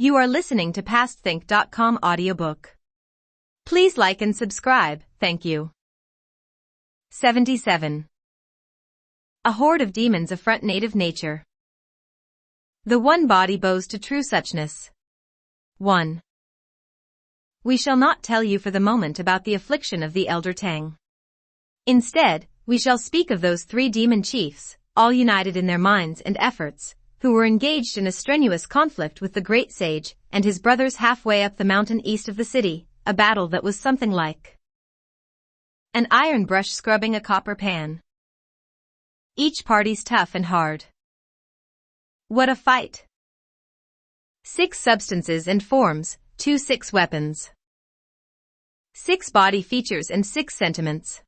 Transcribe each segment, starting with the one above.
You are listening to PastThink.com audiobook. Please like and subscribe, thank you. 77. A horde of demons affront native nature. The one body bows to true suchness. 1. We shall not tell you for the moment about the affliction of the elder Tang. Instead, we shall speak of those three demon chiefs, all united in their minds and efforts, who were engaged in a strenuous conflict with the great sage and his brothers halfway up the mountain east of the city, a battle that was something like an iron brush scrubbing a copper pan. Each party's tough and hard. What a fight! 6 substances and forms, 6 weapons. 6 body features and 6 sentiments.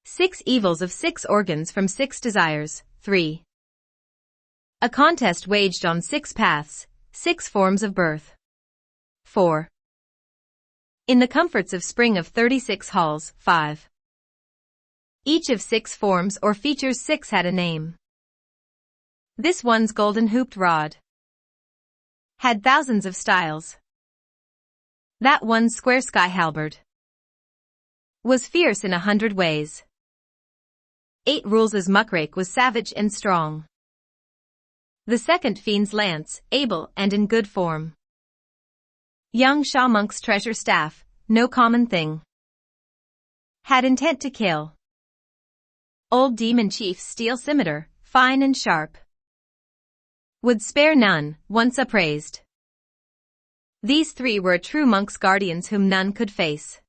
6 evils of 6 organs from 6 desires, 3. A contest waged on 6 paths, 6 forms of birth. 4. In the comforts of spring of 36 halls, 5. Each of 6 forms or features 6 had a name. This one's golden hooped rod had thousands of styles. That one's square sky halberd was fierce in 100 ways. 8 rules' muckrake was savage and strong. The second fiend's lance, able and in good form. Young Sha Monk's treasure staff, no common thing, had intent to kill. Old demon chief's steel scimitar, fine and sharp, would spare none, once appraised. These 3 were a true monk's guardians whom none could face.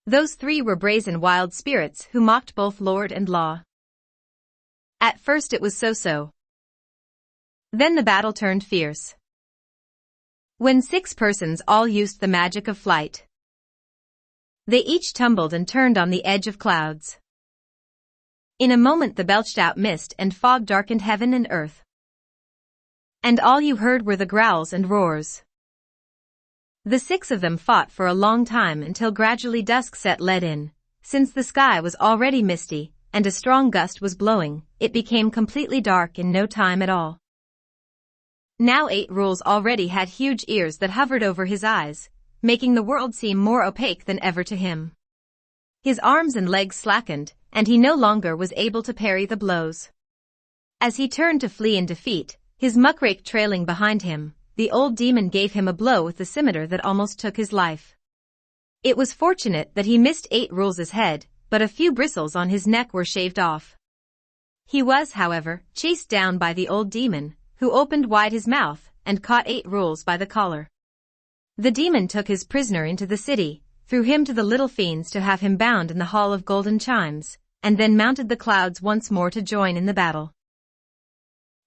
Those 3 were brazen wild spirits who mocked both lord and law. At first it was so-so. Then the battle turned fierce. When 6 persons all used the magic of flight, they each tumbled and turned on the edge of clouds. In a moment the belched out mist and fog darkened heaven and earth. And all you heard were the growls and roars. The 6 of them fought for a long time until gradually dusk set in. Since the sky was already misty, and a strong gust was blowing, it became completely dark in no time at all. Now 8 rules already had huge ears that hovered over his eyes, making the world seem more opaque than ever to him. His arms and legs slackened, and he no longer was able to parry the blows. As he turned to flee in defeat, his muckrake trailing behind him, the old demon gave him a blow with the scimitar that almost took his life. It was fortunate that he missed 8 rules' head, but a few bristles on his neck were shaved off. He was, however, chased down by the old demon, who opened wide his mouth and caught 8 rules by the collar. The demon took his prisoner into the city, threw him to the little fiends to have him bound in the hall of golden chimes, and then mounted the clouds once more to join in the battle.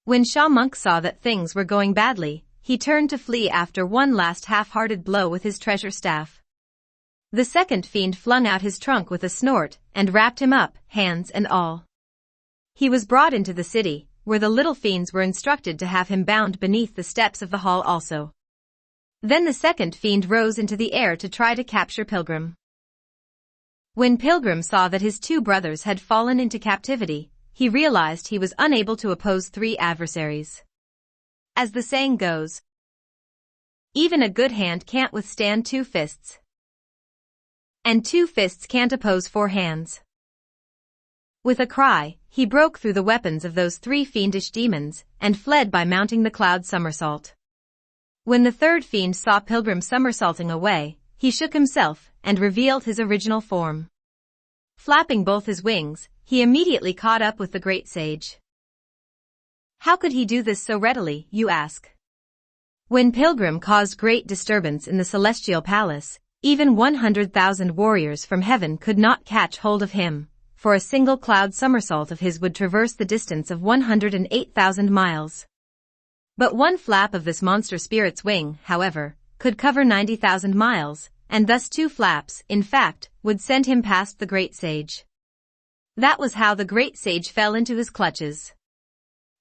When Sha Monk saw that things were going badly, he turned to flee after one last half-hearted blow with his treasure staff. The second fiend flung out his trunk with a snort and wrapped him up, hands and all. He was brought into the city, where the little fiends were instructed to have him bound beneath the steps of the hall also. Then the second fiend rose into the air to try to capture Pilgrim. When Pilgrim saw that his 2 brothers had fallen into captivity, he realized he was unable to oppose 3 adversaries. As the saying goes, even a good hand can't withstand 2 fists. And 2 fists can't oppose 4 hands. With a cry, he broke through the weapons of those 3 fiendish demons, and fled by mounting the cloud somersault. When the third fiend saw Pilgrim somersaulting away, he shook himself, and revealed his original form. Flapping both his wings, he immediately caught up with the great sage. How could he do this so readily, you ask? When Pilgrim caused great disturbance in the celestial palace, even 100,000 warriors from heaven could not catch hold of him, for a single cloud somersault of his would traverse the distance of 108,000 miles. But one flap of this monster spirit's wing, however, could cover 90,000 miles, and thus 2 flaps, in fact, would send him past the great sage. That was how the great sage fell into his clutches.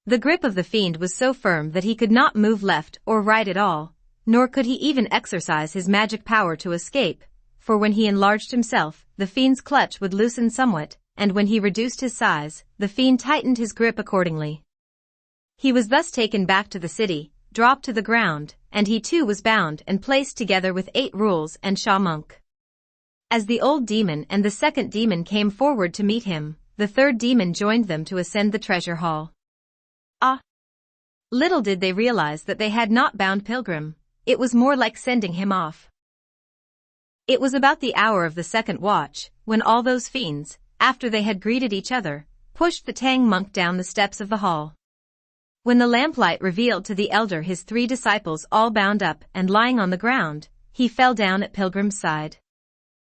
The grip of the fiend was so firm that he could not move left or right at all, nor could he even exercise his magic power to escape, for when he enlarged himself, the fiend's clutch would loosen somewhat, and when he reduced his size, the fiend tightened his grip accordingly. He was thus taken back to the city, dropped to the ground, and he too was bound and placed together with 8 rules and Sha Monk. As the old demon and the second demon came forward to meet him, the third demon joined them to ascend the treasure hall. Ah! Little did they realize that they had not bound Pilgrim, it was more like sending him off. It was about the hour of the second watch, when all those fiends, after they had greeted each other, pushed the Tang monk down the steps of the hall. When the lamplight revealed to the elder his 3 disciples all bound up and lying on the ground, he fell down at Pilgrim's side.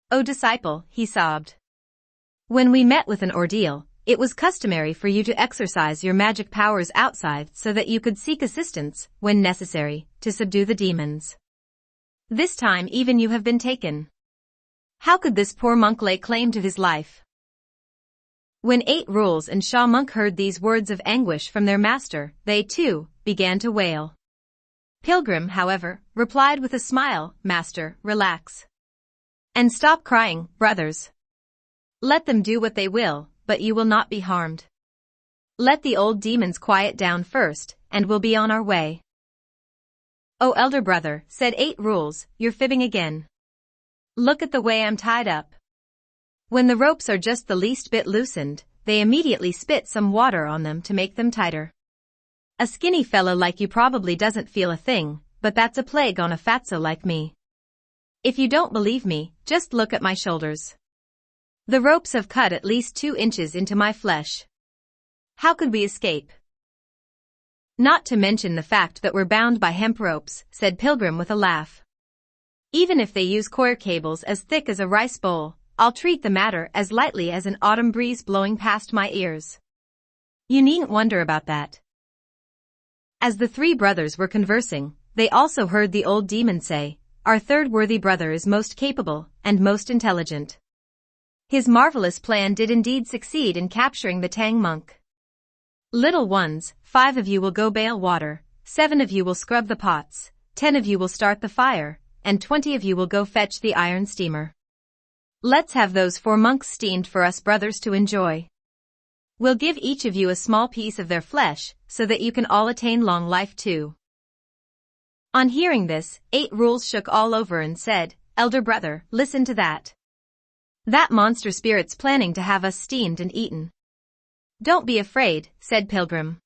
"O disciple," he sobbed. "When we met with an ordeal, it was customary for you to exercise your magic powers outside so that you could seek assistance, when necessary, to subdue the demons. This time even you have been taken. How could this poor monk lay claim to his life?" When 8 rules and Sha Monk heard these words of anguish from their master, they, too, began to wail. Pilgrim, however, replied with a smile, "Master, relax. And stop crying, brothers. Let them do what they will, but you will not be harmed. Let the old demons quiet down first, and we'll be on our way." "Oh, elder brother," said 8 rules, "you're fibbing again. Look at the way I'm tied up." When the ropes are just the least bit loosened, they immediately spit some water on them to make them tighter. A skinny fella like you probably doesn't feel a thing, but that's a plague on a fatso like me. If you don't believe me, just look at my shoulders. The ropes have cut at least 2 inches into my flesh. How could we escape? Not to mention the fact that we're bound by hemp ropes, said Pilgrim with a laugh. Even if they use coir cables as thick as a rice bowl, I'll treat the matter as lightly as an autumn breeze blowing past my ears. You needn't wonder about that. As the 3 brothers were conversing, they also heard the old demon say, "Our third worthy brother is most capable and most intelligent. His marvelous plan did indeed succeed in capturing the Tang monk. Little ones, 5 of you will go bail water, 7 of you will scrub the pots, 10 of you will start the fire, and 20 of you will go fetch the iron steamer. Let's have those 4 monks steamed for us brothers to enjoy. We'll give each of you a small piece of their flesh, so that you can all attain long life too." On hearing this, 8 rules shook all over and said, "Elder brother, listen to that. That monster spirit's planning to have us steamed and eaten." "Don't be afraid," said Pilgrim.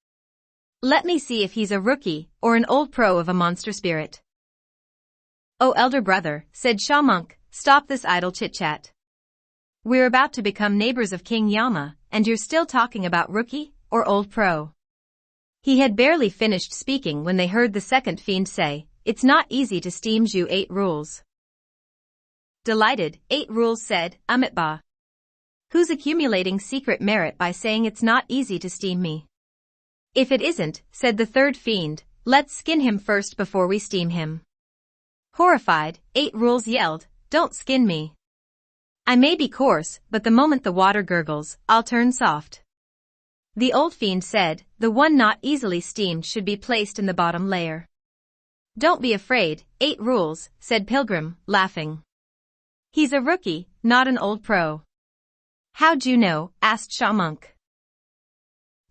"Let me see if he's a rookie, or an old pro of a monster spirit." "Oh, elder brother," said Sha Monk, "stop this idle chit-chat. We're about to become neighbors of King Yama, and you're still talking about rookie, or old pro." He had barely finished speaking when they heard the second fiend say, "It's not easy to steam you 8 rules." Delighted, 8 rules said, "Amitba. Who's accumulating secret merit by saying it's not easy to steam me?" "If it isn't," said the third fiend, "let's skin him first before we steam him." Horrified, 8 rules yelled, "Don't skin me. I may be coarse, but the moment the water gurgles, I'll turn soft." The old fiend said, "The one not easily steamed should be placed in the bottom layer." "Don't be afraid, 8 rules," said Pilgrim, laughing. "He's a rookie, not an old pro." "How'd you know?" asked Sha Monk.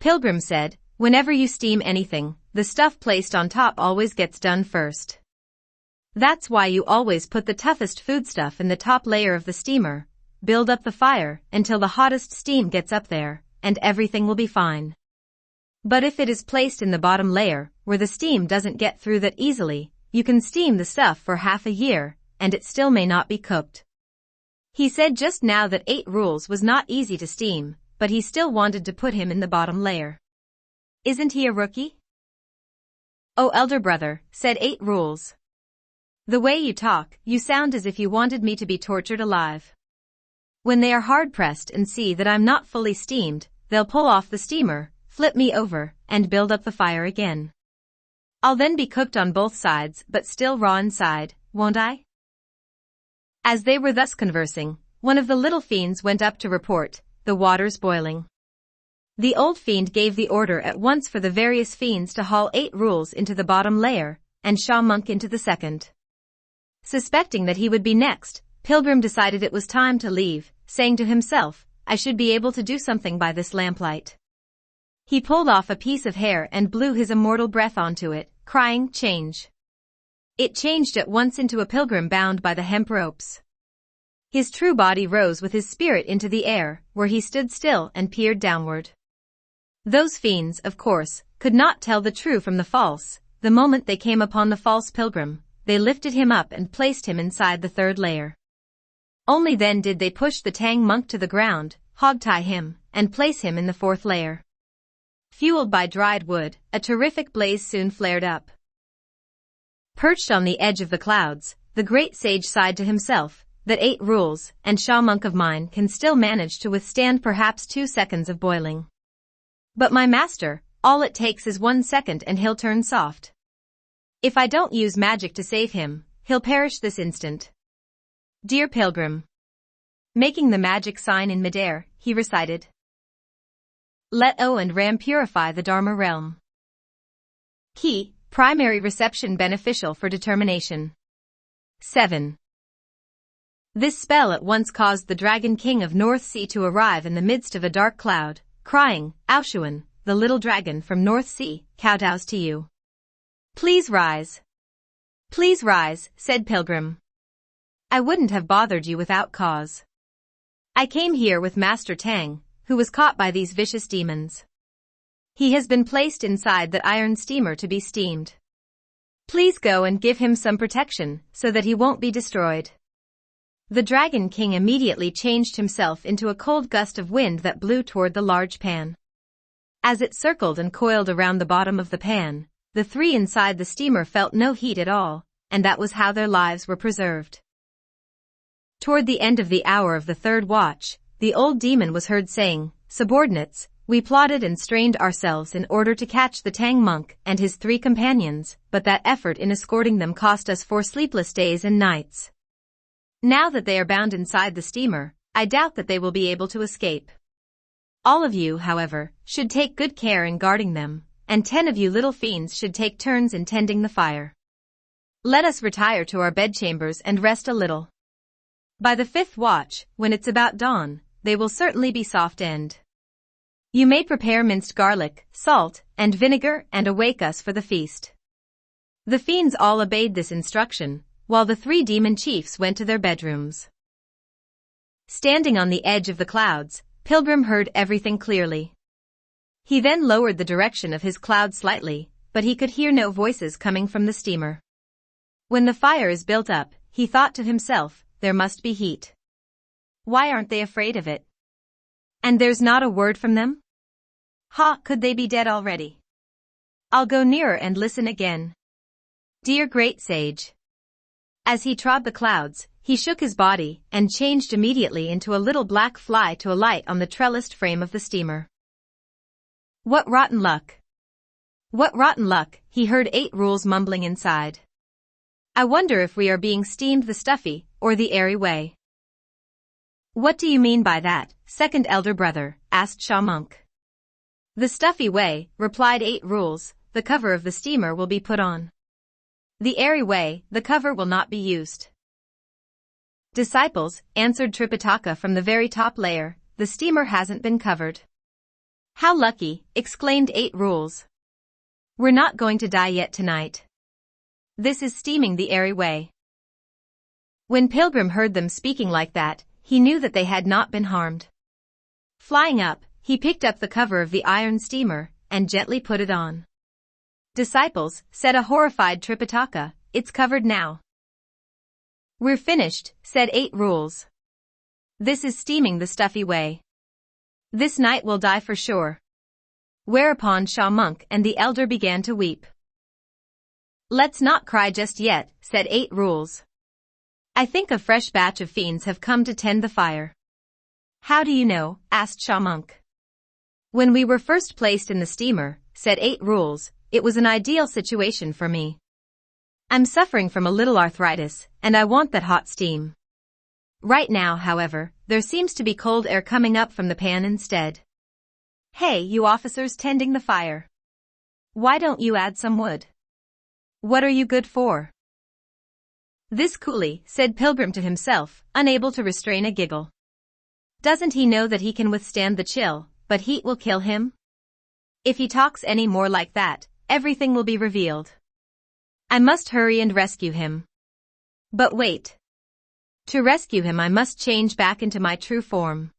Pilgrim said, "Whenever you steam anything, the stuff placed on top always gets done first. That's why you always put the toughest foodstuff in the top layer of the steamer, build up the fire until the hottest steam gets up there, and everything will be fine. But if it is placed in the bottom layer, where the steam doesn't get through that easily, you can steam the stuff for half a year, and it still may not be cooked." He said just now that 8 rules was not easy to steam, but he still wanted to put him in the bottom layer. "Isn't he a rookie?" "Oh, elder brother," said 8 rules. "The way you talk, you sound as if you wanted me to be tortured alive. When they are hard-pressed and see that I'm not fully steamed, they'll pull off the steamer, flip me over, and build up the fire again. I'll then be cooked on both sides but still raw inside, won't I?" As they were thus conversing, one of the little fiends went up to report, "The water's boiling." The old fiend gave the order at once for the various fiends to haul 8 rules into the bottom layer, and Sha Monk into the second. Suspecting that he would be next, Pilgrim decided it was time to leave, saying to himself, "I should be able to do something by this lamplight." He pulled off a piece of hair and blew his immortal breath onto it, crying, "Change." It changed at once into a pilgrim bound by the hemp ropes. His true body rose with his spirit into the air, where he stood still and peered downward. Those fiends, of course, could not tell the true from the false. The moment they came upon the false pilgrim, they lifted him up and placed him inside the third layer. Only then did they push the Tang monk to the ground, hogtie him, and place him in the fourth layer. Fueled by dried wood, a terrific blaze soon flared up. Perched on the edge of the clouds, the great sage sighed to himself, "That 8 rules, and Sha monk of mine can still manage to withstand perhaps 2 seconds of boiling. But my master, all it takes is 1 second and he'll turn soft. If I don't use magic to save him, he'll perish this instant. Dear pilgrim." Making the magic sign in midair, he recited, "Let O and Ram purify the Dharma realm." Key, primary reception beneficial for determination. 7. This spell at once caused the Dragon King of North Sea to arrive in the midst of a dark cloud, crying, "Aoshuan, the little dragon from North Sea, kowtows to you. Please rise." "Please rise," said Pilgrim. "I wouldn't have bothered you without cause. I came here with Master Tang, who was caught by these vicious demons. He has been placed inside that iron steamer to be steamed. Please go and give him some protection, so that he won't be destroyed." The Dragon King immediately changed himself into a cold gust of wind that blew toward the large pan. As it circled and coiled around the bottom of the pan, the 3 inside the steamer felt no heat at all, and that was how their lives were preserved. Toward the end of the hour of the 3rd watch, the old demon was heard saying, "Subordinates, we plotted and strained ourselves in order to catch the Tang monk and his 3 companions, but that effort in escorting them cost us 4 sleepless days and nights. Now that they are bound inside the steamer, I doubt that they will be able to escape. All of you, however, should take good care in guarding them, and 10 of you little fiends should take turns in tending the fire. Let us retire to our bedchambers and rest a little. By the 5th watch, when it's about dawn, they will certainly be soft-end. You may prepare minced garlic, salt, and vinegar and awake us for the feast." The fiends all obeyed this instruction, while the 3 demon chiefs went to their bedrooms. Standing on the edge of the clouds, Pilgrim heard everything clearly. He then lowered the direction of his cloud slightly, but he could hear no voices coming from the steamer. When the fire is built up, he thought to himself, there must be heat. Why aren't they afraid of it? And there's not a word from them? Ha, could they be dead already? I'll go nearer and listen again. Dear great sage. As he trod the clouds, he shook his body and changed immediately into a little black fly to alight on the trellised frame of the steamer. What rotten luck! What rotten luck, he heard 8 rules mumbling inside. I wonder if we are being steamed the stuffy or the airy way. What do you mean by that, second elder brother? Asked Sha monk. The stuffy way, replied 8 rules, the cover of the steamer will be put on. The airy way, the cover will not be used. Disciples, answered Tripitaka from the very top layer, the steamer hasn't been covered. How lucky, exclaimed 8 rules. We're not going to die yet tonight. This is steaming the airy way. When Pilgrim heard them speaking like that, he knew that they had not been harmed. Flying up, he picked up the cover of the iron steamer and gently put it on. Disciples, said a horrified Tripitaka, it's covered now. We're finished, said 8 rules. This is steaming the stuffy way. This night we'll die for sure. Whereupon Sha monk and the elder began to weep. Let's not cry just yet, said 8 rules. I think a fresh batch of fiends have come to tend the fire. How do you know? Asked Sha monk. When we were first placed in the steamer, said 8 rules, it was an ideal situation for me. I'm suffering from a little arthritis, and I want that hot steam. Right now, however, there seems to be cold air coming up from the pan instead. Hey, you officers tending the fire. Why don't you add some wood? What are you good for? This coolie, said Pilgrim to himself, unable to restrain a giggle. Doesn't he know that he can withstand the chill, but heat will kill him? If he talks any more like that, everything will be revealed. I must hurry and rescue him. But wait. To rescue him I must change back into my true form.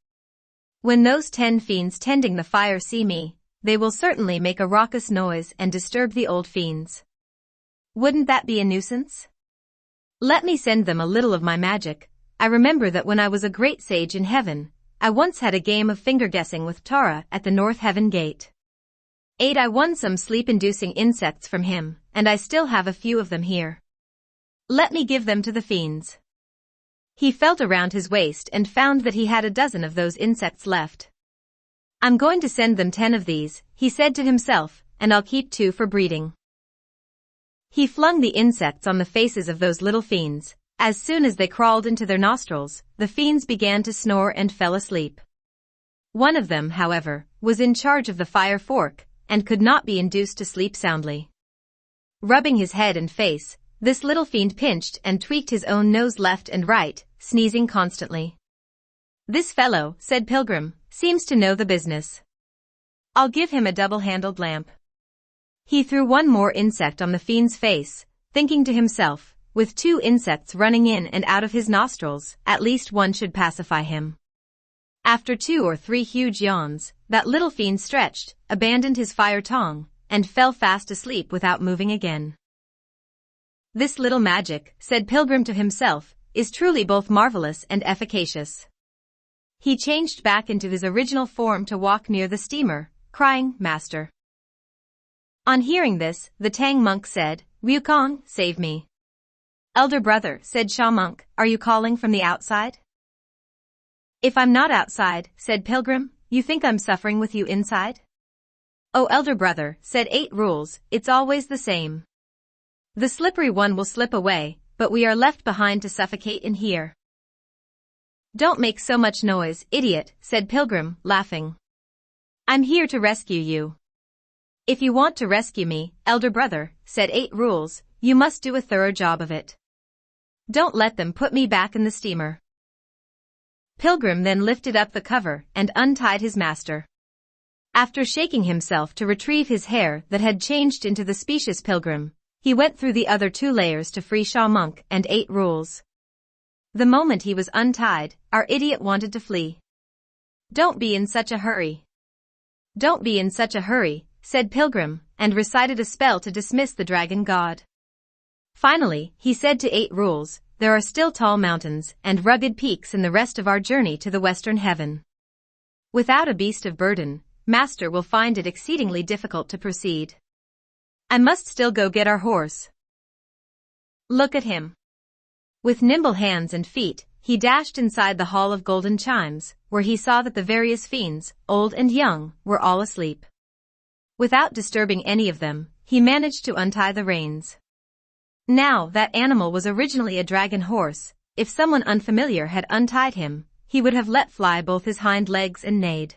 When those 10 fiends tending the fire see me, they will certainly make a raucous noise and disturb the old fiends. Wouldn't that be a nuisance? Let me send them a little of my magic. I remember that when I was a great sage in heaven, I once had a game of finger-guessing with Tara at the North Heaven Gate. 8. I won some sleep-inducing insects from him, and I still have a few of them here. Let me give them to the fiends. He felt around his waist and found that he had a dozen of those insects left. I'm going to send them 10 of these, he said to himself, and I'll keep 2 for breeding. He flung the insects on the faces of those little fiends. As soon as they crawled into their nostrils, the fiends began to snore and fell asleep. One of them, however, was in charge of the fire fork, and could not be induced to sleep soundly. Rubbing his head and face, this little fiend pinched and tweaked his own nose left and right, sneezing constantly. This fellow, said Pilgrim, seems to know the business. I'll give him a double-handled lamp. He threw one more insect on the fiend's face, thinking to himself, with 2 insects running in and out of his nostrils, at least one should pacify him. After 2 or 3 huge yawns, that little fiend stretched, abandoned his fire tongue, and fell fast asleep without moving again. This little magic, said Pilgrim to himself, is truly both marvelous and efficacious. He changed back into his original form to walk near the steamer, crying, Master. On hearing this, the Tang monk said, Wukong, save me. Elder brother, said Sha monk, are you calling from the outside? If I'm not outside, said Pilgrim, you think I'm suffering with you inside? Oh elder brother, said 8 rules, it's always the same. The slippery one will slip away, but we are left behind to suffocate in here. Don't make so much noise, idiot, said Pilgrim, laughing. I'm here to rescue you. If you want to rescue me, elder brother, said 8 rules, you must do a thorough job of it. Don't let them put me back in the steamer. Pilgrim then lifted up the cover and untied his master. After shaking himself to retrieve his hair that had changed into the specious Pilgrim, he went through the other 2 layers to free Sha monk and 8 rules. The moment he was untied, our idiot wanted to flee. Don't be in such a hurry. Don't be in such a hurry, said Pilgrim, and recited a spell to dismiss the dragon god. Finally, he said to 8 rules, there are still tall mountains and rugged peaks in the rest of our journey to the western heaven. Without a beast of burden, Master will find it exceedingly difficult to proceed. I must still go get our horse. Look at him. With nimble hands and feet, he dashed inside the hall of golden chimes, where he saw that the various fiends, old and young, were all asleep. Without disturbing any of them, he managed to untie the reins. Now, that animal was originally a dragon horse. If someone unfamiliar had untied him, he would have let fly both his hind legs and neighed.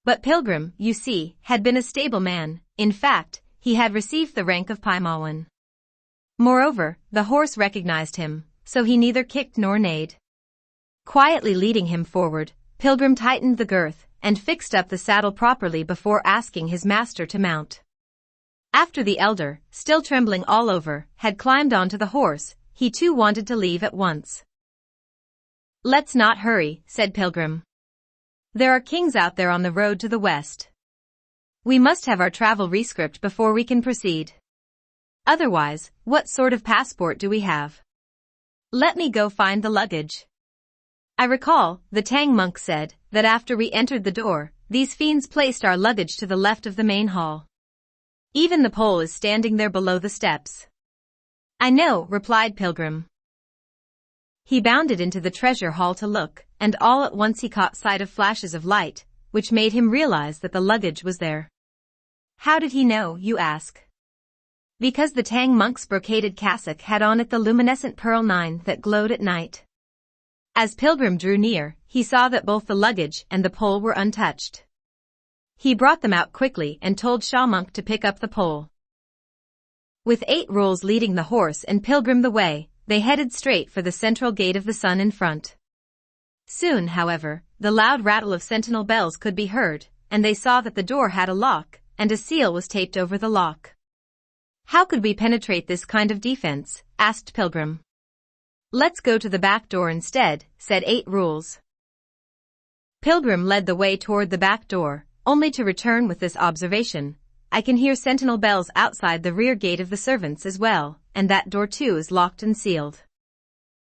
But Pilgrim, you see, had been a stable man. In fact, he had received the rank of Paimawan. Moreover, the horse recognized him, so he neither kicked nor neighed. Quietly leading him forward, Pilgrim tightened the girth and fixed up the saddle properly before asking his master to mount. After the elder, still trembling all over, had climbed onto the horse, he too wanted to leave at once. Let's not hurry, said Pilgrim. There are kings out there on the road to the west. We must have our travel rescript before we can proceed. Otherwise, what sort of passport do we have? Let me go find the luggage. I recall, the Tang monk said, that after we entered the door, these fiends placed our luggage to the left of the main hall. Even the pole is standing there below the steps. I know, replied Pilgrim. He bounded into the treasure hall to look, and all at once he caught sight of flashes of light, which made him realize that the luggage was there. How did he know, you ask? Because the Tang monk's brocaded cassock had on it the luminescent pearl 9 that glowed at night. As Pilgrim drew near, he saw that both the luggage and the pole were untouched. He brought them out quickly and told Sha monk to pick up the pole. With 8 rules leading the horse and Pilgrim the way, they headed straight for the central gate of the sun in front. Soon, however, the loud rattle of sentinel bells could be heard, and they saw that the door had a lock, and a seal was taped over the lock. How could we penetrate this kind of defense? Asked Pilgrim. Let's go to the back door instead, said 8 Rules. Pilgrim led the way toward the back door, only to return with this observation. I can hear sentinel bells outside the rear gate of the servants as well, and that door too is locked and sealed.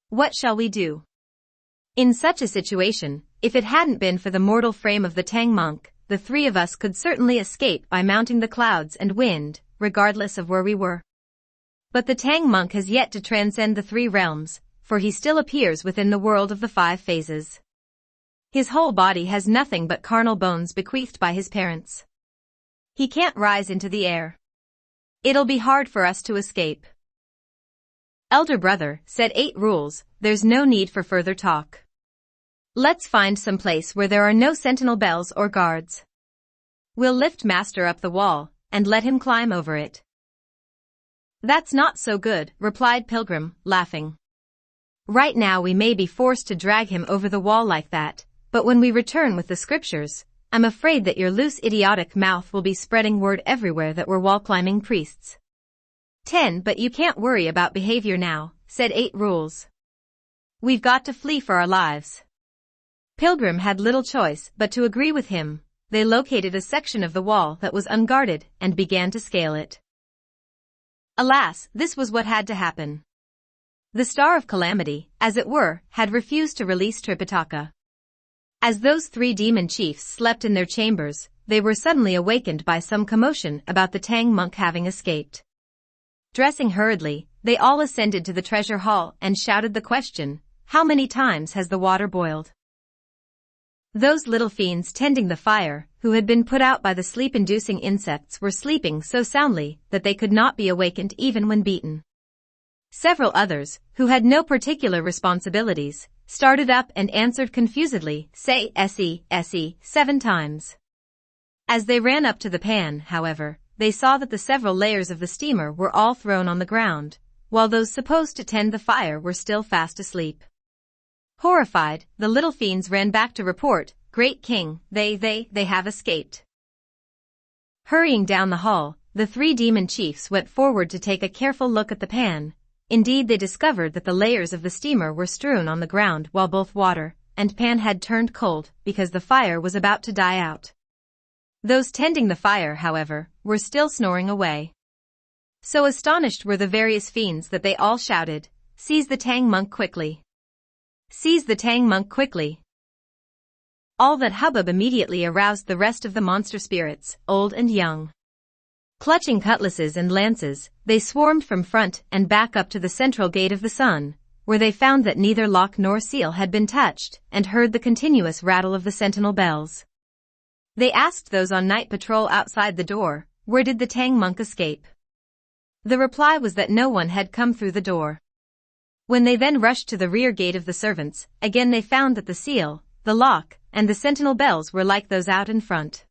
What shall we do? In such a situation, if it hadn't been for the mortal frame of the Tang monk, the 3 of us could certainly escape by mounting the clouds and wind, regardless of where we were. But the Tang monk has yet to transcend the 3 realms, for he still appears within the world of the 5 phases. His whole body has nothing but carnal bones bequeathed by his parents. He can't rise into the air. It'll be hard for us to escape. Elder brother, said 8 Rules, there's no need for further talk. Let's find some place where there are no sentinel bells or guards. We'll lift Master up the wall, and let him climb over it. That's not so good, replied Pilgrim, laughing. Right now we may be forced to drag him over the wall like that, but when we return with the scriptures, I'm afraid that your loose idiotic mouth will be spreading word everywhere that we're wall-climbing priests. 10 But you can't worry about behavior now, said 8 Rules. We've got to flee for our lives. Pilgrim had little choice but to agree with him. They located a section of the wall that was unguarded and began to scale it. Alas, this was what had to happen. The Star of Calamity, as it were, had refused to release Tripitaka. As those 3 demon chiefs slept in their chambers, they were suddenly awakened by some commotion about the Tang monk having escaped. Dressing hurriedly, they all ascended to the treasure hall and shouted the question, how many times has the water boiled? Those little fiends tending the fire, who had been put out by the sleep-inducing insects, were sleeping so soundly that they could not be awakened even when beaten. Several others, who had no particular responsibilities, started up and answered confusedly, say "Essie, Essie," 7 times. As they ran up to the pan, however, they saw that the several layers of the steamer were all thrown on the ground, while those supposed to tend the fire were still fast asleep. Horrified, the little fiends ran back to report, Great King, they have escaped. Hurrying down the hall, the 3 demon chiefs went forward to take a careful look at the pan. Indeed, they discovered that the layers of the steamer were strewn on the ground while both water and pan had turned cold because the fire was about to die out. Those tending the fire, however, were still snoring away. So astonished were the various fiends that they all shouted, Seize the Tang monk quickly! Seize the Tang monk quickly! All that hubbub immediately aroused the rest of the monster spirits, old and young. Clutching cutlasses and lances, they swarmed from front and back up to the central gate of the sun, where they found that neither lock nor seal had been touched, and heard the continuous rattle of the sentinel bells. They asked those on night patrol outside the door, where did the Tang monk escape? The reply was that no one had come through the door. When they then rushed to the rear gate of the servants, again they found that the seal, the lock, and the sentinel bells were like those out in front.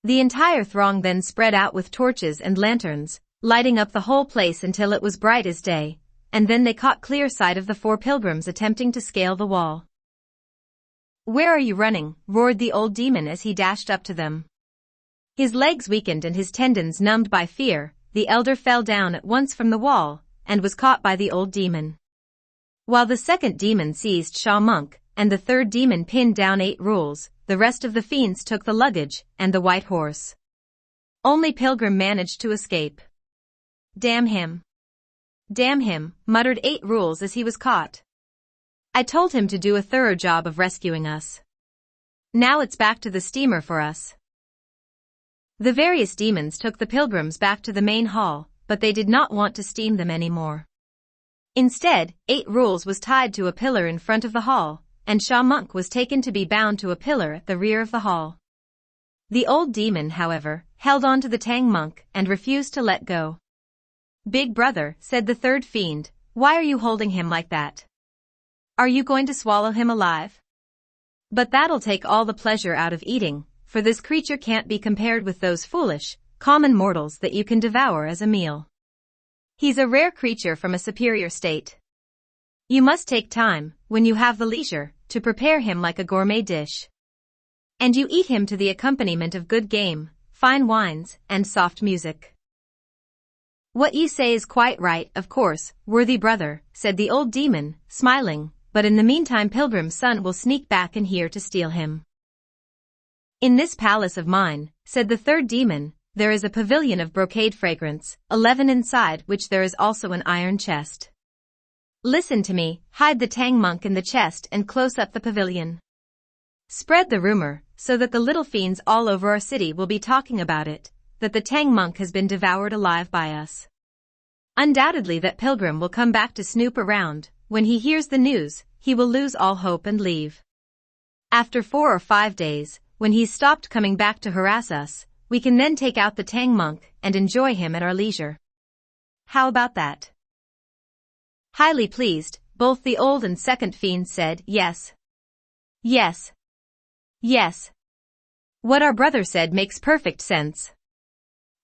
The entire throng then spread out with torches and lanterns, lighting up the whole place until it was bright as day, and then they caught clear sight of the 4 pilgrims attempting to scale the wall. Where are you running? Roared the old demon as he dashed up to them. His legs weakened and his tendons numbed by fear, the elder fell down at once from the wall, and was caught by the old demon. While the 2nd demon seized Sha Monk, and the 3rd demon pinned down 8 Rules, the rest of the fiends took the luggage and the white horse. Only Pilgrim managed to escape. Damn him! Damn him, muttered 8 Rules as he was caught. I told him to do a thorough job of rescuing us. Now it's back to the steamer for us. The various demons took the pilgrims back to the main hall, but they did not want to steam them anymore. Instead, 8 Rules was tied to a pillar in front of the hall, and Sha Monk was taken to be bound to a pillar at the rear of the hall. The old demon, however, held on to the Tang monk and refused to let go. Big brother, said the 3rd fiend, why are you holding him like that? Are you going to swallow him alive? But that'll take all the pleasure out of eating, for this creature can't be compared with those foolish, common mortals that you can devour as a meal. He's a rare creature from a superior state. You must take time, when you have the leisure, to prepare him like a gourmet dish. And you eat him to the accompaniment of good game, fine wines, and soft music. What you say is quite right, of course, worthy brother, said the old demon, smiling, but in the meantime Pilgrim's son will sneak back in here to steal him. In this palace of mine, said the third demon, there is a pavilion of brocade fragrance, 11 inside which there is also an iron chest. Listen to me, hide the Tang monk in the chest and close up the pavilion. Spread the rumor, so that the little fiends all over our city will be talking about it, that the Tang monk has been devoured alive by us. Undoubtedly that Pilgrim will come back to snoop around. When he hears the news, he will lose all hope and leave. After 4 or 5 days, when he's stopped coming back to harass us, we can then take out the Tang monk and enjoy him at our leisure. How about that? Highly pleased, both the old and second fiends said, yes. Yes. Yes. What our brother said makes perfect sense.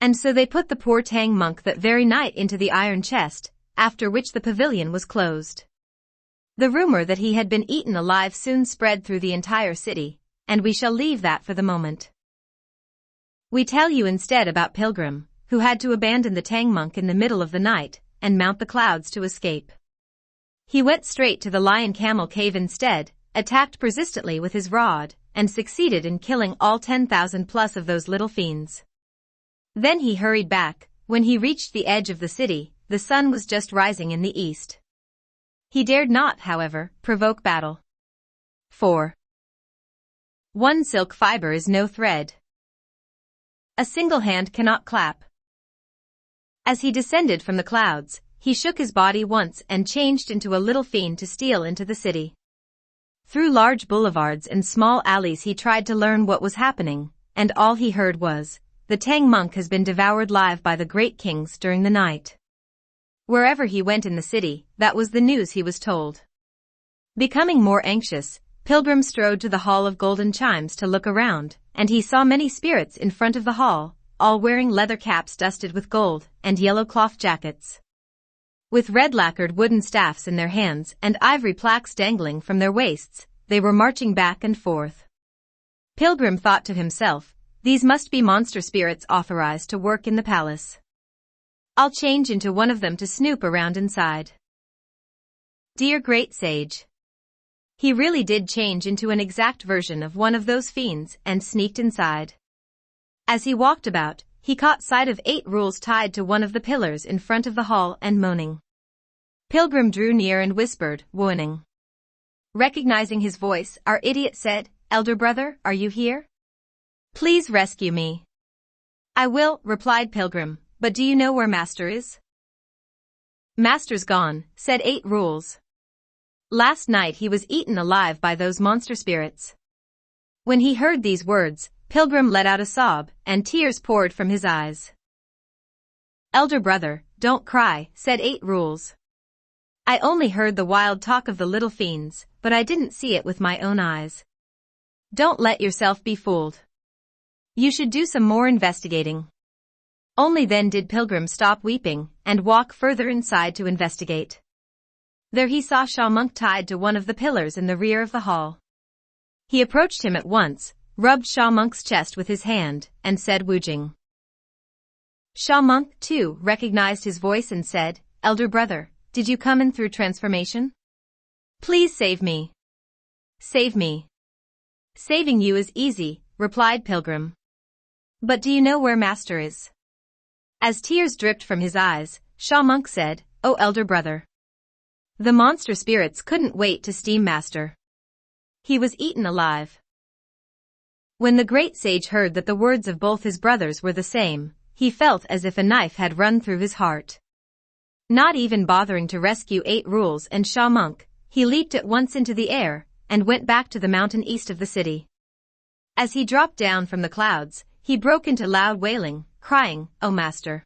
And so they put the poor Tang monk that very night into the iron chest, after which the pavilion was closed. The rumor that he had been eaten alive soon spread through the entire city, and we shall leave that for the moment. We tell you instead about Pilgrim, who had to abandon the Tang monk in the middle of the night, and mount the clouds to escape. He went straight to the lion camel cave instead, attacked persistently with his rod, and succeeded in killing all 10,000 plus of those little fiends. Then he hurried back. When he reached the edge of the city, the sun was just rising in the east. He dared not, however, provoke battle. 4. One silk fiber is no thread. A single hand cannot clap. As he descended from the clouds, he shook his body once and changed into a little fiend to steal into the city. Through large boulevards and small alleys he tried to learn what was happening, and all he heard was, the Tang monk has been devoured live by the great kings during the night. Wherever he went in the city, that was the news he was told. Becoming more anxious, Pilgrim strode to the Hall of Golden Chimes to look around, and he saw many spirits in front of the hall, all wearing leather caps dusted with gold, and yellow cloth jackets. With red lacquered wooden staffs in their hands and ivory plaques dangling from their waists, they were marching back and forth. Pilgrim thought to himself, these must be monster spirits authorized to work in the palace. I'll change into one of them to snoop around inside. Dear great sage. He really did change into an exact version of one of those fiends and sneaked inside. As he walked about, he caught sight of 8 rules tied to one of the pillars in front of the hall and moaning. Pilgrim drew near and whispered, warning. Recognizing his voice, our idiot said, Elder brother, are you here? Please rescue me. I will, replied Pilgrim, but do you know where Master is? Master's gone, said 8 rules. Last night he was eaten alive by those monster spirits. When he heard these words, Pilgrim let out a sob, and tears poured from his eyes. Elder brother, don't cry, said 8 rules. I only heard the wild talk of the little fiends, but I didn't see it with my own eyes. Don't let yourself be fooled. You should do some more investigating. Only then did Pilgrim stop weeping and walk further inside to investigate. There he saw Sha Monk tied to one of the pillars in the rear of the hall. He approached him at once, rubbed Sha Monk's chest with his hand, and said Wu Cheng'en. Sha Monk, too, recognized his voice and said, Elder brother, did you come in through transformation? Please save me. Save me. Saving you is easy, replied Pilgrim. But do you know where Master is? As tears dripped from his eyes, Sha Monk said, Oh elder brother. The monster spirits couldn't wait to steam Master. He was eaten alive. When the great sage heard that the words of both his brothers were the same, he felt as if a knife had run through his heart. Not even bothering to rescue 8 rules and Sha Monk, he leaped at once into the air, and went back to the mountain east of the city. As he dropped down from the clouds, he broke into loud wailing, crying, Oh Master!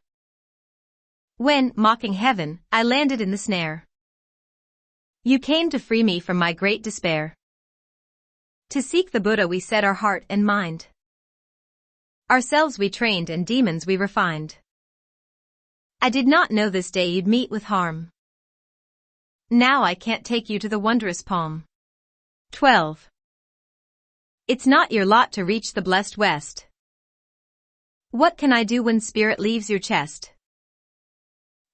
When, mocking heaven, I landed in the snare. You came to free me from my great despair. To seek the Buddha we set our heart and mind. Ourselves we trained and demons we refined. I did not know this day you'd meet with harm. Now I can't take you to the wondrous palm. 12. It's not your lot to reach the blessed west. What can I do when spirit leaves your chest?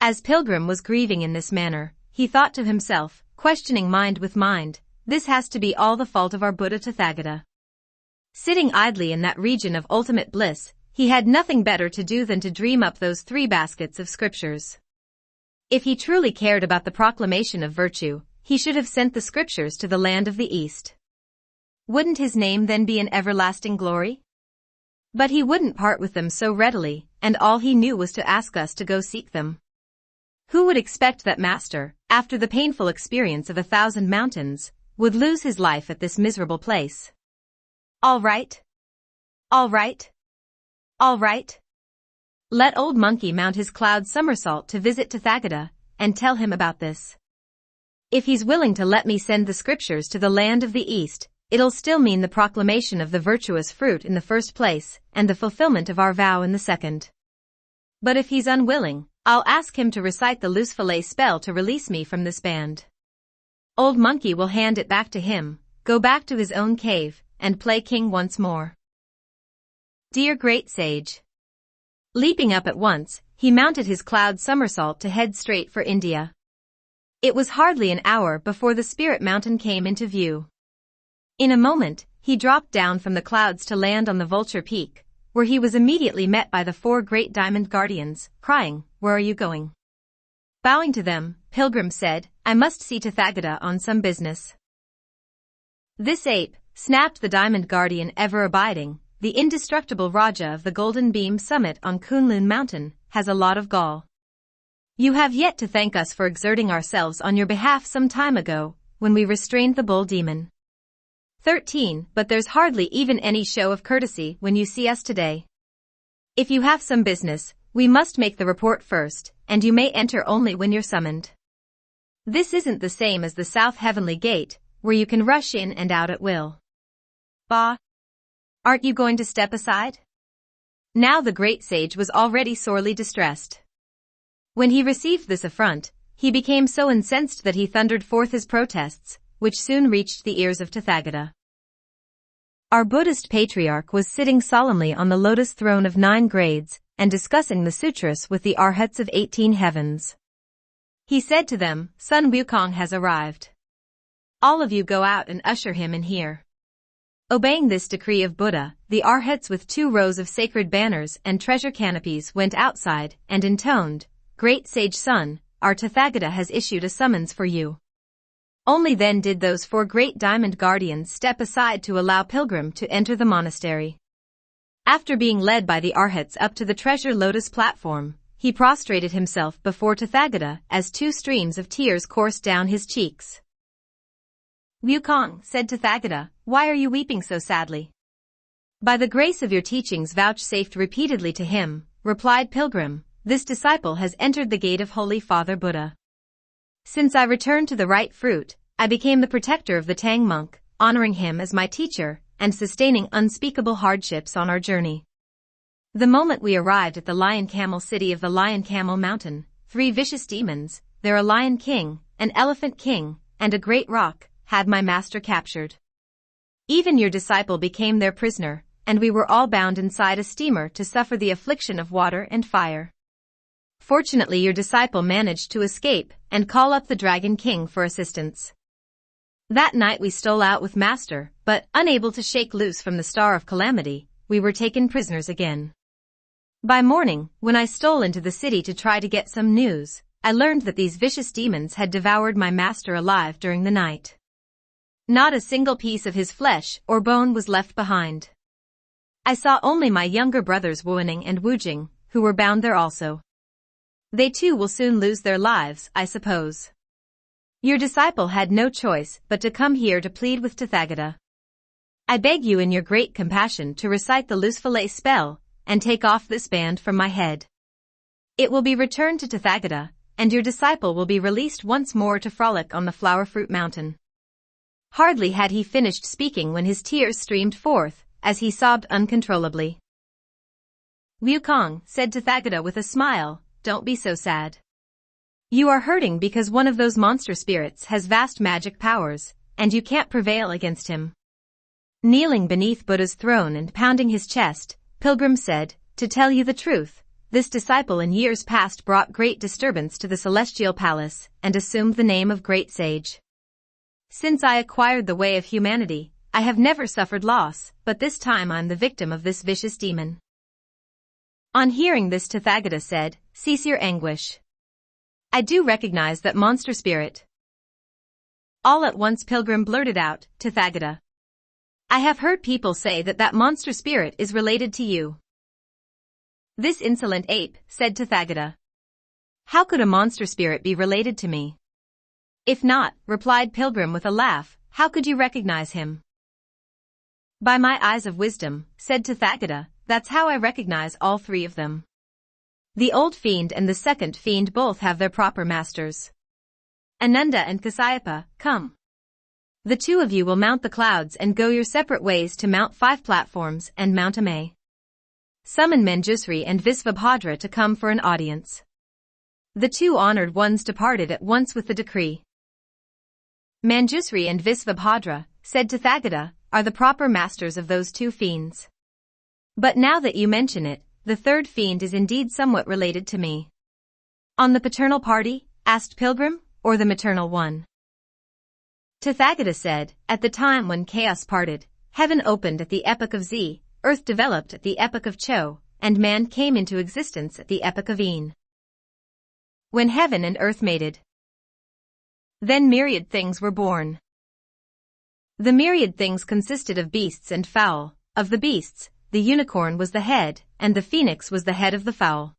As Pilgrim was grieving in this manner, he thought to himself, questioning mind with mind, this has to be all the fault of our Buddha Tathagata. Sitting idly in that region of ultimate bliss, he had nothing better to do than to dream up those 3 baskets of scriptures. If he truly cared about the proclamation of virtue, he should have sent the scriptures to the land of the East. Wouldn't his name then be in everlasting glory? But he wouldn't part with them so readily, and all he knew was to ask us to go seek them. Who would expect that Master, after the painful experience of 1,000 mountains, would lose his life at this miserable place? All right. All right. All right. Let old monkey mount his cloud somersault to visit Tathagata, and tell him about this. If he's willing to let me send the scriptures to the land of the East, it'll still mean the proclamation of the virtuous fruit in the first place, and the fulfillment of our vow in the second. But if he's unwilling, I'll ask him to recite the loose fillet spell to release me from this band. Old monkey will hand it back to him, go back to his own cave, and play king once more. Dear great sage. Leaping up at once, he mounted his cloud somersault to head straight for India. It was hardly an hour before the spirit mountain came into view. In a moment, he dropped down from the clouds to land on the Vulture Peak, where he was immediately met by the 4 great diamond guardians, crying, "Where are you going?" Bowing to them, Pilgrim said, "I must see Tathagata on some business." "This ape," snapped the diamond guardian ever-abiding, "the indestructible Raja of the Golden Beam Summit on Kunlun Mountain, has a lot of gall. You have yet to thank us for exerting ourselves on your behalf some time ago, when we restrained the bull demon. 13. But there's hardly even any show of courtesy when you see us today. If you have some business, we must make the report first, and you may enter only when you're summoned. This isn't the same as the South Heavenly Gate, where you can rush in and out at will. Bah! Aren't you going to step aside?" Now the great sage was already sorely distressed. When he received this affront, he became so incensed that he thundered forth his protests, which soon reached the ears of Tathagata. Our Buddhist patriarch was sitting solemnly on the lotus throne of 9 grades, and discussing the sutras with the arhats of 18 heavens. He said to them, "Sun Wukong has arrived. All of you go out and usher him in here." Obeying this decree of Buddha, the arhats with 2 rows of sacred banners and treasure canopies went outside and intoned, "Great sage Sun, our Tathagata has issued a summons for you." Only then did those 4 great diamond guardians step aside to allow Pilgrim to enter the monastery. After being led by the arhats up to the treasure lotus platform, he prostrated himself before Tathagata as 2 streams of tears coursed down his cheeks. "Wukong," said Tathagata, "why are you weeping so sadly?" "By the grace of your teachings vouchsafed repeatedly to him," replied Pilgrim, "this disciple has entered the gate of Holy Father Buddha. Since I returned to the right fruit, I became the protector of the Tang monk, honoring him as my teacher, and sustaining unspeakable hardships on our journey. The moment we arrived at the Lion Camel city of the Lion Camel Mountain, 3 vicious demons, there a Lion King, an Elephant King, and a great rock, had my master captured. Even your disciple became their prisoner, and we were all bound inside a steamer to suffer the affliction of water and fire. Fortunately your disciple managed to escape and call up the Dragon King for assistance. That night we stole out with Master, but, unable to shake loose from the Star of Calamity, we were taken prisoners again. By morning, when I stole into the city to try to get some news, I learned that these vicious demons had devoured my master alive during the night. Not a single piece of his flesh or bone was left behind. I saw only my younger brothers Wuening and Wujing, who were bound there also. They too will soon lose their lives, I suppose. Your disciple had no choice but to come here to plead with Tathagata. I beg you in your great compassion to recite the loose fillet spell, and take off this band from my head. It will be returned to Tathagata, and your disciple will be released once more to frolic on the flower fruit mountain." Hardly had he finished speaking when his tears streamed forth, as he sobbed uncontrollably. "Wukong," said Tathagata with a smile, "don't be so sad. You are hurting because one of those monster spirits has vast magic powers, and you can't prevail against him." Kneeling beneath Buddha's throne and pounding his chest, Pilgrim said, "To tell you the truth, this disciple in years past brought great disturbance to the celestial palace and assumed the name of great sage. Since I acquired the way of humanity, I have never suffered loss, but this time I'm the victim of this vicious demon." On hearing this, Tathagata said, "Cease your anguish. I do recognize that monster spirit." All at once Pilgrim blurted out, "Tathagata, I have heard people say that that monster spirit is related to you." "This insolent ape," said Tathagata. "How could a monster spirit be related to me?" "If not," replied Pilgrim with a laugh, "how could you recognize him?" "By my eyes of wisdom," said Tathagata, "that's how I recognize all three of them. The old fiend and the second fiend both have their proper masters. Ananda and Kasyapa, come. The two of you will mount the clouds and go your separate ways to mount 5 platforms and Mount Amay. Summon Manjusri and Visvabhadra to come for an audience." The 2 honored ones departed at once with the decree. "Manjusri and Visvabhadra," said Tathagata, "are the proper masters of those 2 fiends. But now that you mention it, the third fiend is indeed somewhat related to me." "On the paternal party?" asked Pilgrim, "or the maternal one?" Tathagata said, "At the time when chaos parted, heaven opened at the epoch of Z, earth developed at the epoch of Cho, and man came into existence at the epoch of En. When heaven and earth mated, then myriad things were born. The myriad things consisted of beasts and fowl. Of the beasts, the unicorn was the head, and the phoenix was the head of the fowl.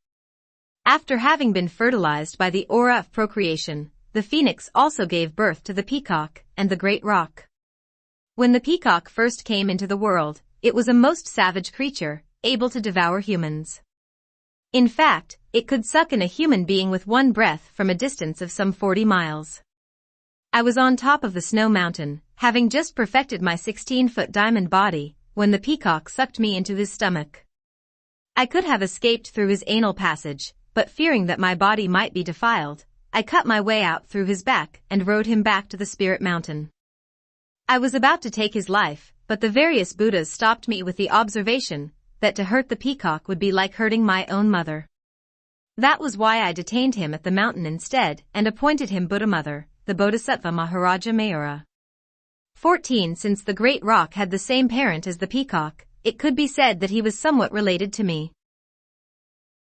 After having been fertilized by the aura of procreation, the phoenix also gave birth to the peacock and the great roc. When the peacock first came into the world, it was a most savage creature, able to devour humans. In fact, it could suck in a human being with one breath from a distance of some 40 miles. I was on top of the snow mountain, having just perfected my 16-foot diamond body, when the peacock sucked me into his stomach. I could have escaped through his anal passage, but fearing that my body might be defiled, I cut my way out through his back and rode him back to the spirit mountain. I was about to take his life, but the various Buddhas stopped me with the observation that to hurt the peacock would be like hurting my own mother. That was why I detained him at the mountain instead and appointed him Buddha Mother, the Bodhisattva Maharaja Mayura. 14 Since the great roc had the same parent as the peacock, it could be said that he was somewhat related to me.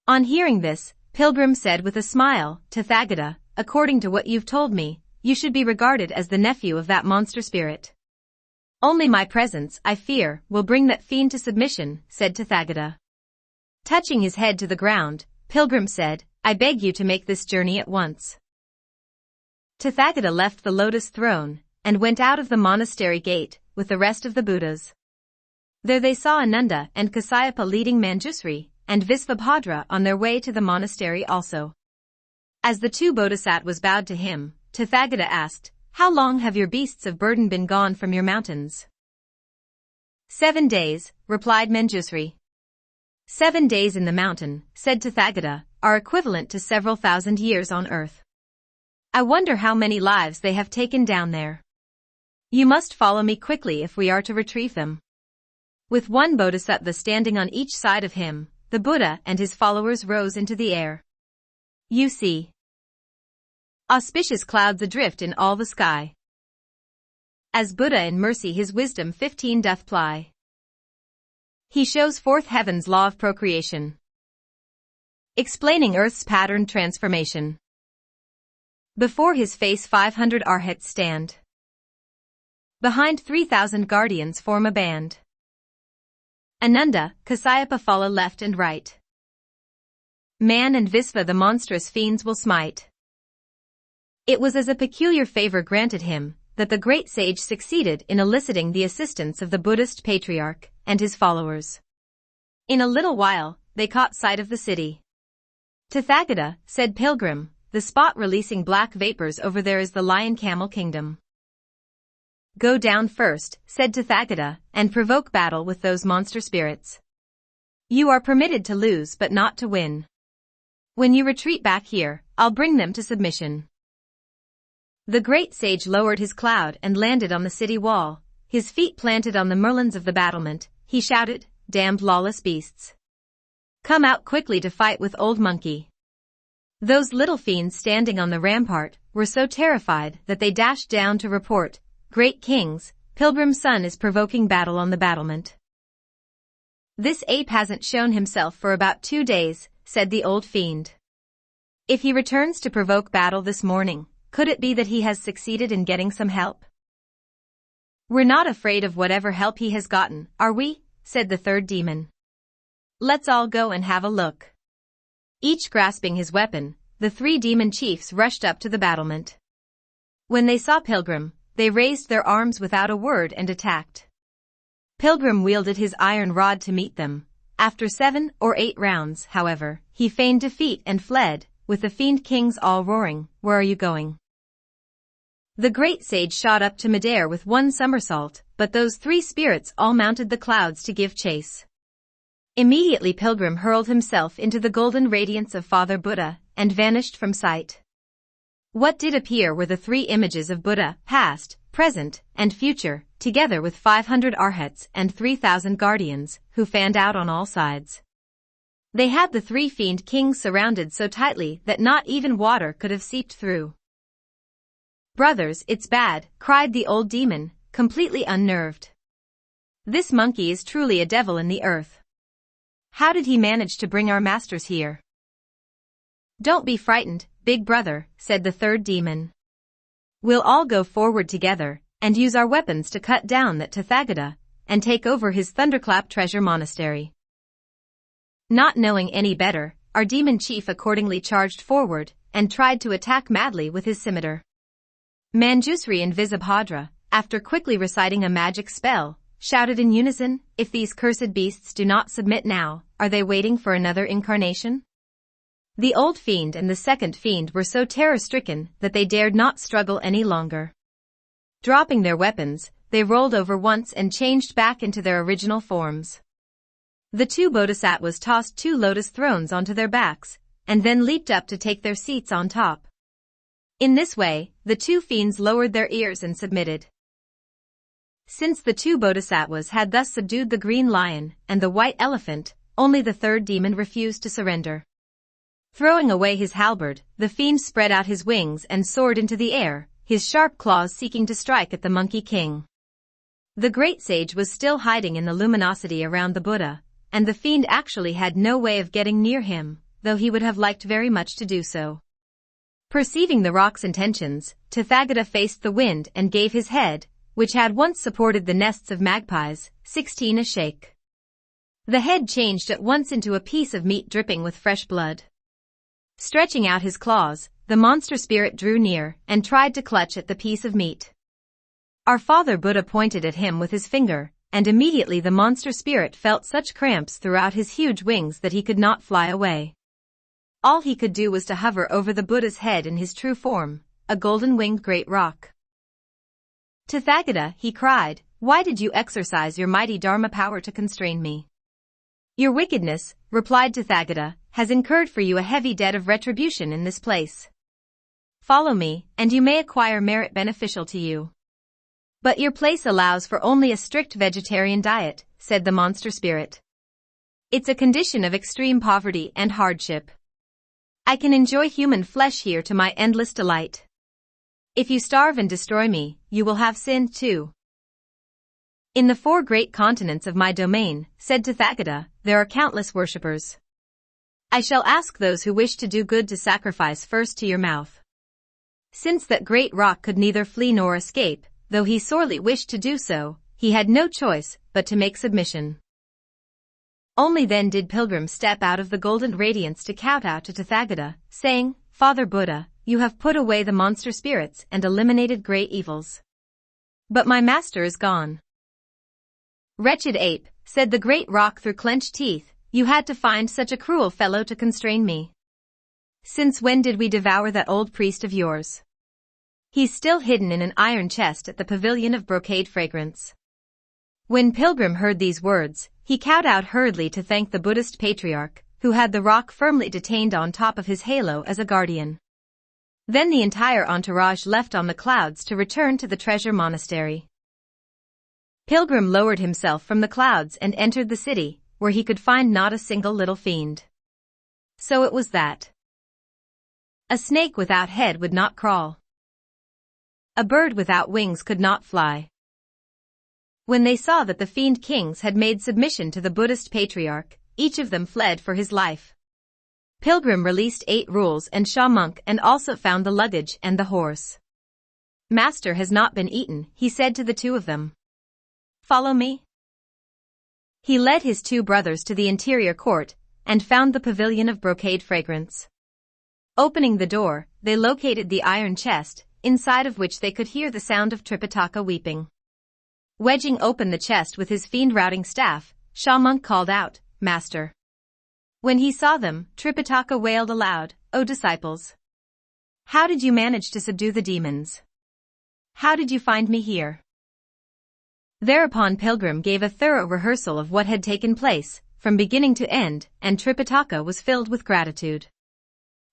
On hearing this, Pilgrim said with a smile, "Tathagata, according to what you've told me, you should be regarded as the nephew of that monster spirit. Only my presence, I fear, will bring that fiend to submission," said Tathagata. Touching his head to the ground, Pilgrim said, "I beg you to make this journey at once." Tathagata left the lotus throne and went out of the monastery gate with the rest of the Buddhas. There they saw Ananda and Kasyapa leading Manjusri and Visvabhadra on their way to the monastery also. As the 2 bodhisattvas bowed to him, Tathagata asked, "How long have your beasts of burden been gone from your mountains?" 7 days, replied Manjusri. 7 days in the mountain, said Tathagata, are equivalent to several thousand years on earth. I wonder how many lives they have taken down there. You must follow me quickly if we are to retrieve them. With 1 bodhisattva standing on each side of him, the Buddha and his followers rose into the air. You see auspicious clouds adrift in all the sky. As Buddha in mercy his wisdom 15 doth ply. He shows forth heaven's law of procreation, explaining earth's patterned transformation. Before his face 500 arhats stand. Behind 3,000 guardians form a band. Ananda, Kasyapa follow left and right. Man and Visva the monstrous fiends will smite. It was as a peculiar favor granted him that the great sage succeeded in eliciting the assistance of the Buddhist patriarch and his followers. In a little while, they caught sight of the city. Tathagata, said Pilgrim, the spot releasing black vapors over there is the Lion Camel Kingdom. Go down first, said Tathagata, and provoke battle with those monster spirits. You are permitted to lose but not to win. When you retreat back here, I'll bring them to submission. The great sage lowered his cloud and landed on the city wall, his feet planted on the merlons of the battlement. He shouted, damned lawless beasts. Come out quickly to fight with Old Monkey. Those little fiends standing on the rampart were so terrified that they dashed down to report, Great Kings, Pilgrim's son is provoking battle on the battlement. This ape hasn't shown himself for about 2 days, said the old fiend. If he returns to provoke battle this morning, could it be that he has succeeded in getting some help? We're not afraid of whatever help he has gotten, are we? Said the third demon. Let's all go and have a look. Each grasping his weapon, the 3 demon chiefs rushed up to the battlement. When they saw Pilgrim, they raised their arms without a word and attacked. Pilgrim wielded his iron rod to meet them. After 7 or 8 rounds, however, he feigned defeat and fled, with the fiend kings all roaring, "Where are you going?" The great sage shot up to midair with 1 somersault, but those 3 spirits all mounted the clouds to give chase. Immediately Pilgrim hurled himself into the golden radiance of Father Buddha, and vanished from sight. What did appear were the 3 images of Buddha, past, present, and future, together with 500 arhats and 3,000 guardians, who fanned out on all sides. They had the 3 fiend kings surrounded so tightly that not even water could have seeped through. "Brothers, it's bad," cried the old demon, completely unnerved. "This monkey is truly a devil in the earth. How did he manage to bring our masters here?" "Don't be frightened, big brother," said the third demon. "We'll all go forward together, and use our weapons to cut down that Tathagata, and take over his thunderclap treasure monastery." Not knowing any better, our demon chief accordingly charged forward, and tried to attack madly with his scimitar. Manjusri and Visabhadra, after quickly reciting a magic spell, shouted in unison, "If these cursed beasts do not submit now, are they waiting for another incarnation?" The old fiend and the second fiend were so terror-stricken that they dared not struggle any longer. Dropping their weapons, they rolled over once and changed back into their original forms. The 2 bodhisattvas tossed 2 lotus thrones onto their backs, and then leaped up to take their seats on top. In this way, the 2 fiends lowered their ears and submitted. Since the 2 bodhisattvas had thus subdued the green lion and the white elephant, only the third demon refused to surrender. Throwing away his halberd, the fiend spread out his wings and soared into the air, his sharp claws seeking to strike at the Monkey King. The great sage was still hiding in the luminosity around the Buddha, and the fiend actually had no way of getting near him, though he would have liked very much to do so. Perceiving the rock's intentions, Tathagata faced the wind and gave his head, which had once supported the nests of magpies, 16 a shake. The head changed at once into a piece of meat dripping with fresh blood. Stretching out his claws, the monster spirit drew near and tried to clutch at the piece of meat. Our Father Buddha pointed at him with his finger, and immediately the monster spirit felt such cramps throughout his huge wings that he could not fly away. All he could do was to hover over the Buddha's head in his true form, a golden-winged great rock. "Tathagata," he cried, "why did you exercise your mighty Dharma power to constrain me?" "Your wickedness," replied Tathagata, "has incurred for you a heavy debt of retribution in this place. Follow me, and you may acquire merit beneficial to you." "But your place allows for only a strict vegetarian diet," said the monster spirit. "It's a condition of extreme poverty and hardship. I can enjoy human flesh here to my endless delight. If you starve and destroy me, you will have sinned too." "In the 4 great continents of my domain," said Tathagata, "there are countless worshippers. I shall ask those who wish to do good to sacrifice first to your mouth." Since that great rock could neither flee nor escape, though he sorely wished to do so, he had no choice but to make submission. Only then did Pilgrim step out of the golden radiance to kowtow to Tathagata, saying, "Father Buddha, you have put away the monster spirits and eliminated great evils. But my master is gone." "Wretched ape," said the great rock through clenched teeth, "you had to find such a cruel fellow to constrain me. Since when did we devour that old priest of yours? He's still hidden in an iron chest at the pavilion of brocade fragrance." When Pilgrim heard these words, he kowtowed hurriedly to thank the Buddhist patriarch, who had the rock firmly detained on top of his halo as a guardian. Then the entire entourage left on the clouds to return to the treasure monastery. Pilgrim lowered himself from the clouds and entered the city, where he could find not a single little fiend. So it was that a snake without head would not crawl. A bird without wings could not fly. When they saw that the fiend kings had made submission to the Buddhist patriarch, each of them fled for his life. Pilgrim released 8 rules and Sha monk and also found the luggage and the horse. Master has not been eaten, he said to the 2 of them. Follow me. He led his 2 brothers to the interior court and found the pavilion of brocade fragrance. Opening the door, they located the iron chest, inside of which they could hear the sound of Tripitaka weeping. Wedging open the chest with his fiend-routing staff, Sha monk called out, Master. When he saw them, Tripitaka wailed aloud, O disciples! How did you manage to subdue the demons? How did you find me here? Thereupon Pilgrim gave a thorough rehearsal of what had taken place, from beginning to end, and Tripitaka was filled with gratitude.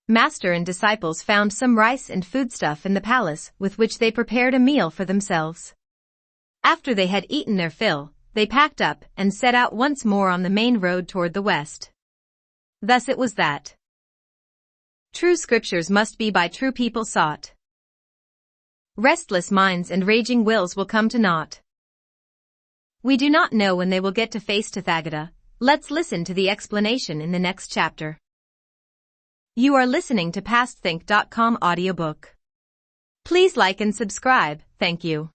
Master and disciples found some rice and foodstuff in the palace with which they prepared a meal for themselves. After they had eaten their fill, they packed up and set out once more on the main road toward the west. Thus it was that true scriptures must be by true people sought. Restless minds and raging wills will come to naught. We do not know when they will get to face Tathagata. Let's listen to the explanation in the next chapter. You are listening to PastThink.com audiobook. Please like and subscribe, thank you.